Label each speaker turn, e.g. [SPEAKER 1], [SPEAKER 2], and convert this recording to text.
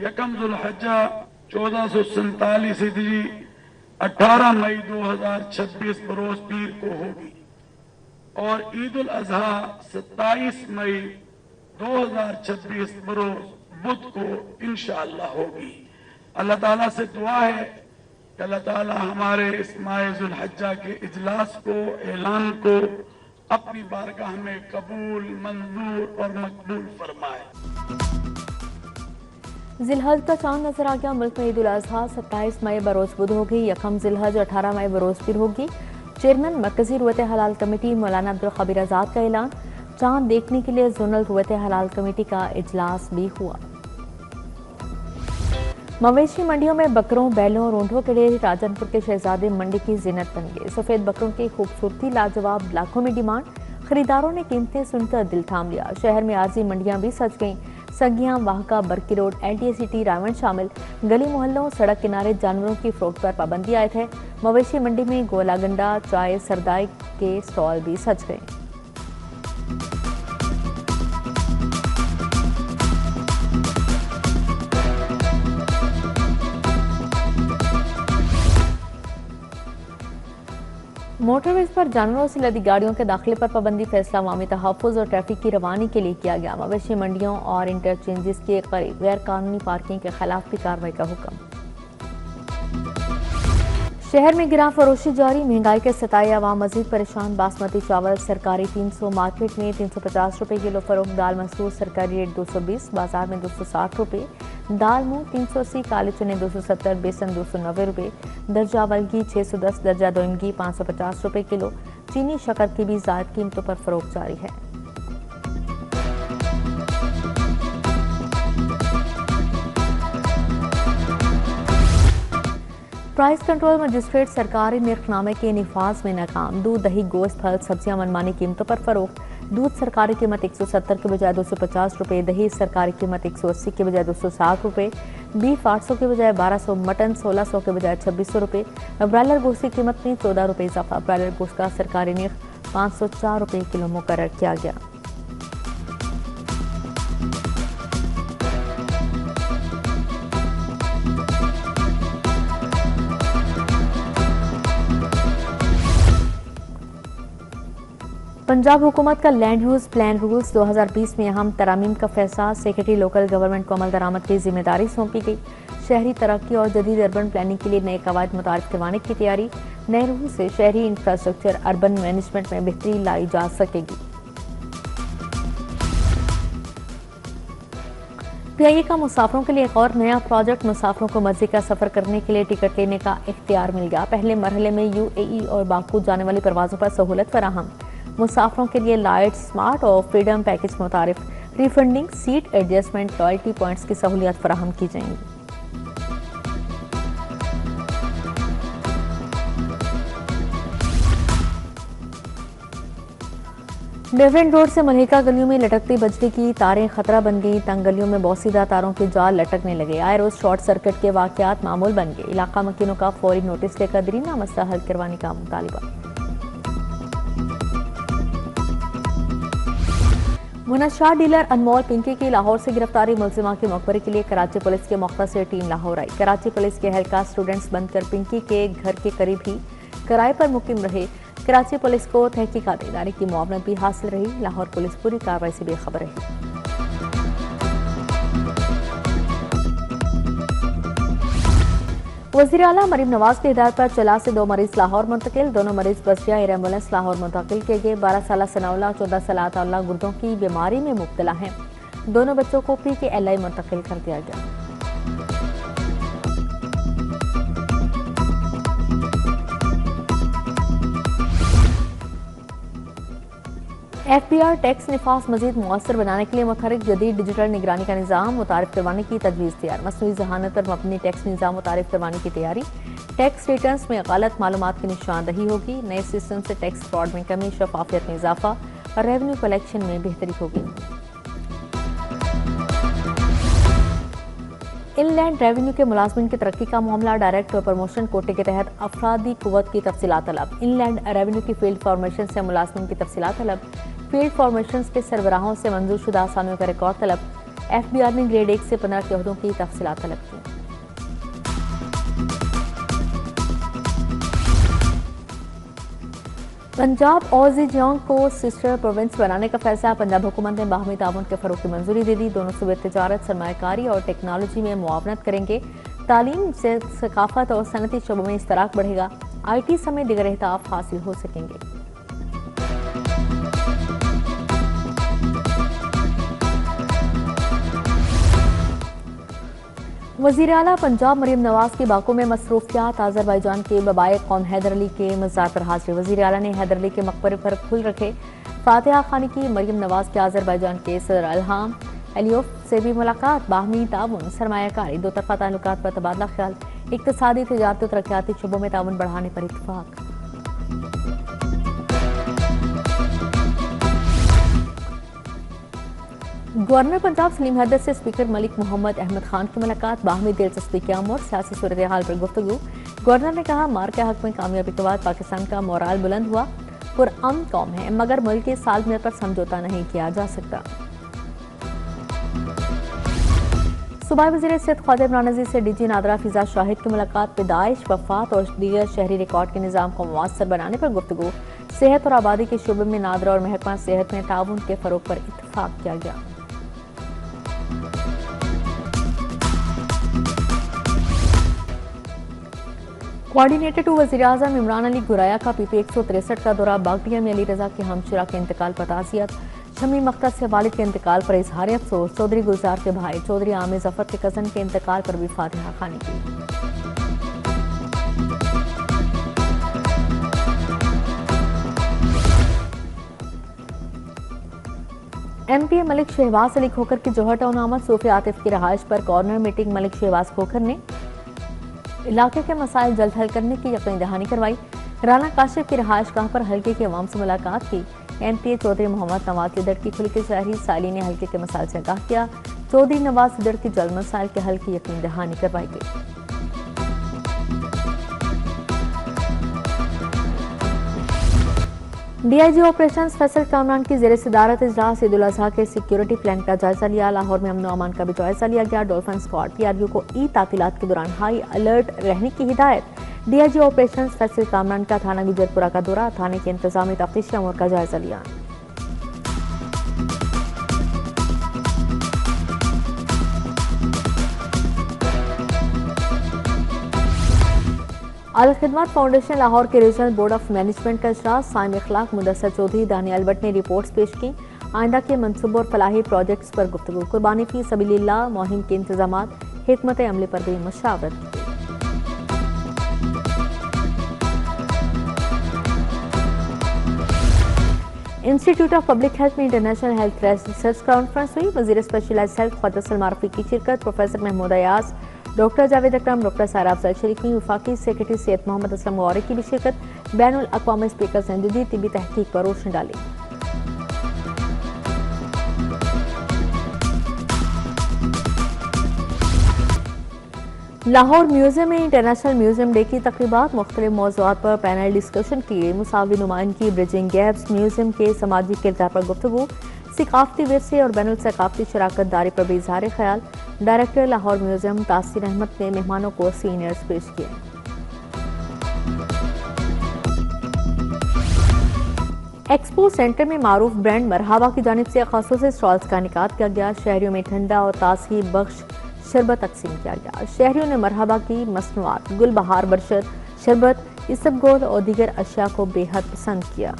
[SPEAKER 1] यकम जुल्हज्जा 1447 हिजरी 18 मई 2026 बरोज पीर को होगी और ईद उल अजहा 27 मई 2026 बरोज बुध को इंशाअल्लाह होगी। अल्लाह ताला से दुआ है कि अल्लाह ताला हमारे इस माह जुल्हज्जा के इजलास को, ऐलान को अपनी बारगाह में कबूल, मंजूर और मकबूल फरमाए।
[SPEAKER 2] जिलहज का चांद नजर आ गया। मुल्क में ईद उल अजहा 27 मई बरोज बुध होगी। यकम जिलहज 18 मई बरोज पीर होगी। चेयरमैन मरकजी रुवत हलाल कमेटी मौलाना अब्दुल खबीर आजाद का ऐलान। चांद देखने के लिए जोनल रुवत हलाल कमेटी का इजलास भी हुआ। मवेशी मंडियों में बकरों, बैलों और ऊंटों के लिए राजनपुर के शहजादे मंडी की जिन्नत बन गए। सफेद बकरों की खूबसूरती लाजवाब, लाखों में डिमांड। खरीदारों ने कीमतें सुनकर दिल थाम लिया। शहर में आरजी मंडियां भी सज गईं। संगियां, वाहका, बरकी रोड, LTA सिटी, रावण शामिल गली मोहल्लों, सड़क किनारे जानवरों की फरोख्त पर पाबंदी आयद है। मवेशी मंडी में गोला गंडा, चाय, सरदाई के स्टॉल भी सज गए। मोटरवेज पर जानवरों से लदी गाड़ियों के दाखिले पर पाबंदी। फैसला अवामी तहफ़्फ़ुज़ और ट्रैफिक की रवानी के लिए किया गया। मवेशी मंडियों और इंटरचेंजेस के करीब गैर कानूनी पार्किंग के खिलाफ भी कार्रवाई का हुक्म। शहर में गिरां फरोशी जारी। महंगाई के सताए अवाम मजीद परेशान। बासमती चावल सरकारी 300, मार्केट में 350 रुपए किलो फरोख्त। दाल मसूर सरकारी रेट 220, बाजार में 260 रुपए। दाल मूंग 380, काले चने 270, बेसन 290 रुपए। दर्जा अवल घी 610, दर्जा दोम घी 550 रुपए किलो। चीनी शक्कर की भी ज़ायद कीमतों पर फरोख्त जारी है। प्राइस कंट्रोल मजिस्ट्रेट सरकारी निर्खनामे के निफाज में नाकाम। दूध, दही, गोश्त, फल, सब्जियां मनमानी कीमतों पर फरोख्त। दूध सरकारी कीमत 170 के बजाय 250 रुपए। दही सरकारी कीमत 180 के बजाय 260 रुपए। बीफ 800 के बजाय 1200। मटन 1600 के बजाय 2600 रुपए। ब्रायलर गोश्त की कीमत में 14 रुपए इजाफा। ब्रायलर गोश्त का सरकारी निर्ख 504 रुपए किलो मुकर्रर किया गया। पंजाब हुकूमत का लैंड यूज प्लान रूल्स 2020 में अहम तरामीम का फैसला। सेक्रेटरी लोकल गवर्नमेंट को अमल दरामद की जिम्मेदारी सौंपी गई। शहरी तरक्की और जदीद अर्बन प्लानिंग के लिए नए कवायद मुतारिफ करवाने की तैयारी। नए रूल से शहरी इंफ्रास्ट्रक्चर, अर्बन मैनेजमेंट में बेहतरी लाई जा सकेगी। PIA का मुसाफिरों के लिए एक और नया प्रोजेक्ट। मुसाफिरों को मर्जी का सफर करने के लिए टिकट लेने का इख्तियार मिल गया। पहले मरहले में UAE और बाकू जाने वाली परवाजों पर सहूलत फराहम। मुसाफिरों के लिए लाइट, स्मार्ट और फ्रीडम पैकेज मुतारिफ refunding, seat adjustment, loyalty points की सहूलियत फराहम की जाएंगी। डेवरेंट रोड से मल्लिका गलियों में लटकती बिजली की तारें खतरा बन गई। तंग गलियों में बोसीदा तारों के जाल लटकने लगे। आए रोज शॉर्ट सर्किट के वाकयात मामूल बन गए। इलाका मकीनों का फौरी नोटिस लेकर दरीना मसला हल करवाने का मुतालबा। मुनशाद डीलर अनमोल पिंकी की लाहौर से गिरफ्तारी। मुलजिमा के मकबरे के लिए कराची पुलिस के मुख्तसर टीम लाहौर आई। कराची पुलिस के एहलकार स्टूडेंट्स बनकर पिंकी के घर के करीब ही किराए पर मुकीम रहे। कराची पुलिस को तहकीकात इदारे की मुआवनत भी हासिल रही। लाहौर पुलिस पूरी कार्रवाई से बेखबर रही। वज़ीर आला मरीम नवाज की हिदायत पर चला से 2 मरीज लाहौर मुंतकिल। दोनों मरीज बसिया एयर एम्बुलेंस लाहौर मुंतकिल किए गए। 12 साल सनाउल्ला, 14 साल अताउल्ला गुर्दों की बीमारी में मुब्तला हैं। दोनों बच्चों को PKLI मुंतकिल कर दिया गया। FBR टैक्स निफास मजीद मुअस्सर बनाने के लिए मुतहरिक जदीद डिजिटल निगरानी का निज़ाम मुतारिफ करवाने की तजवीज़ तैयार। मसनूई ज़हानत पर मबनी टैक्स निज़ाम मुतारिफ करवाने की तैयारी। टैक्स रिटर्न्स में गलत मालूमात की निशानदही होगी। नए सिस्टम से टैक्स फ्रॉड में कमी, शफाफियत में इजाफा और रेवेन्यू कलेक्शन में बेहतरी होगी। इनलैंड रेवेन्यू के मुलाजमिन की तरक्की का मामला। डायरेक्ट और प्रमोशन कोटे के तहत अफरादी कुव्वत की तफसीलात तलब। इनलैंड रेवेन्यू की फील्ड फॉर्मेशन से मुलाजमिन की तफसीलात तलब। फील्ड फॉर्मेशन के सरबराहों से मंजूर शुदा आसामियों का रिकॉर्ड तलब। FBR ने ग्रेड 1 से 15 के ओहदों की तफसीलात तलब की। पंजाब और ज़ेजियांग को सिस्टर प्रोविंस बनाने का फैसला। पंजाब हुकूमत ने बाहमी ताउन के फरोग की मंजूरी दे दी। दोनों सूबे तिजारत, सरमायाकारी और टेक्नोलॉजी में मुआवनत करेंगे। तालीम से सकाफत और सनती शोबों में इश्तराक बढ़ेगा। IT समेत दीगर अहदाफ हासिल हो सकेंगे। वज़ीर आला पंजाब मरीम नवाज की बाकू में मसरूफियात। आज़रबाईजान के बबाए कौम हैदर अली के मज़ार पर हाजिर। वज़ीर आला ने हैदर अली के मकबरे पर फूल रखे। फातिहा खानी की। मरीम नवाज के आज़रबाईजान के सदर इल्हाम अलियोव से भी मुलाकात। बाहमी ताउन, सरमायाकारी, दो तरफा ताल्लुकात पर तबादला ख्याल। इक्तिसादी, तिजारती, तरक्याती शोबों में ताउन बढ़ाने पर इत्तफाक। गवर्नर पंजाब सलीम हैदर से स्पीकर मलिक मोहम्मद अहमद खान की मुलाकात। बाहमी दिलचस्पी क़याम और सियासी सूरत हाल पर गुफ्तगू। गवर्नर ने कहा, मार के हक में कामयाबी के बाद पाकिस्तान का मोराल बुलंद हुआ। पुरअमन कौम है, मगर मुल्क की सालमियत पर समझौता नहीं किया जा सकता। सूबाई वज़ीर सेहत ख्वाजा इमरान अजीज से DG नादरा फिजा शाहिद की मुलाकात। पैदाइश, वफात और दीगर शहरी रिकॉर्ड के निज़ाम को मुअस्सर बनाने पर गुफ्तगू। सेहत और आबादी के शोबे में नादरा और महकमा सेहत में ताउन के फरोग पर इत्तफाक किया गया। कोऑर्डिनेटर टू वज़ीर-ए-आज़म इमरान अली गुराया का PP 163 का दौरा। बागटिया में अली रजा के हमशरा के इंतकाल पर ताज़ियत। शमी मख्तर से वालिद के इंतकाल पर इजहार अफसोस। चौधरी गुलजार के भाई चौधरी आमिर जफर के कज़न के इंतकाल पर भी फातिहा खानी की। MPA मलिक शहबाज अली खोखर की जौहर टाउन आमद। सूफी आतिफ की रहायश पर कॉर्नर मीटिंग। मलिक शहबाज खोखर ने इलाके के मसाइल जल्द हल करने की यकीन दहानी करवाई। राना काशिफ की रहायश गाह पर हल्के के अवाम से मुलाकात की। MPA चौधरी मोहम्मद नवाज लिदड़ की खुल के शहरी साली ने हल्के के मसाइल से आगाह किया। चौधरी नवाज लिदड़ की जल्द मसाइल के हल की यकीन दहानी करवाई गई। DIG ऑपरेशन फैसल कामरान की ज़ेर सदारत इजलास। ईद उल अज़हा के सिक्योरिटी प्लान का जायजा लिया। लाहौर में अमन अमान का भी जायजा लिया गया। डॉल्फिन स्क्वाड PRU को ईद तातीलात के दौरान हाई अलर्ट रहने की हिदायत। DIG ऑपरेशन फैसल कामरान का थाना गुजरपुरा का दौरा। थाने के इंतजामी तफ्तीशी अमूर का जायजा लिया। अल खिदमत फाउंडेशन लाहौर के रीजनल बोर्ड ऑफ मैनेजमेंट का इजलास। साइम इखलाक, मुदस्सर चौधरी, दानियाल भट्ट ने रिपोर्ट्स पेश की। आइंदा के मंसूबों और फलाही प्रोजेक्ट्स पर गुफ्तगू। कुर्बानी फी सबीलिल्लाह मुहिम के इंतजामात, हिकमत अमली पर भी मशावरत की। इंस्टीट्यूट ऑफ पब्लिक हेल्थ में इंटरनेशनल हेल्थ रिसर्च कॉन्फ्रेंस हुई। वजीर स्पेशलाइज्ड हेल्थ ख्वाजा सलमान रफी की शिरकत। प्रोफेसर महमूद अयाज, डॉक्टर जावेद अकरम, डॉक्टर सारा अफजल शरीक हुई। वफाकी सेक्रेटरी सेहत मोहम्मद असलम गौरी की भी शिरकत। बैनुल अक़वामी स्पीकर ने जदीद तिब्बी तहकीक पर रोशनी डाली। लाहौर म्यूजियम में इंटरनेशनल म्यूजियम डे की तकरीबात। मुख्तलिफ मौज़ूआत पर पैनल डिस्कशन किए। मुसावी नुमाइंदगी, ब्रिजिंग गैप्स, म्यूजियम के समाजी किरदार पर गुफ्तगू। सकाफती विरसे और बैनुल सकाफती शराकत दारी पर भी इज़हार ख्याल। डायरेक्टर लाहौर म्यूजियम तासीर अहमद ने मेहमानों को सीनियर्स पेश किए। एक्सपो सेंटर में मारूफ ब्रांड मरहबा की जानिब से खासूसी स्टॉल्स का इनेकाद किया गया। शहरियों में ठंडा और ताजगी बख्श शरबत तकसीम किया गया। शहरियों ने मरहबा की मसनूआत, गुलबहार बरशत, शरबत, इसबगोल और दीगर अशिया को बेहद पसंद किया।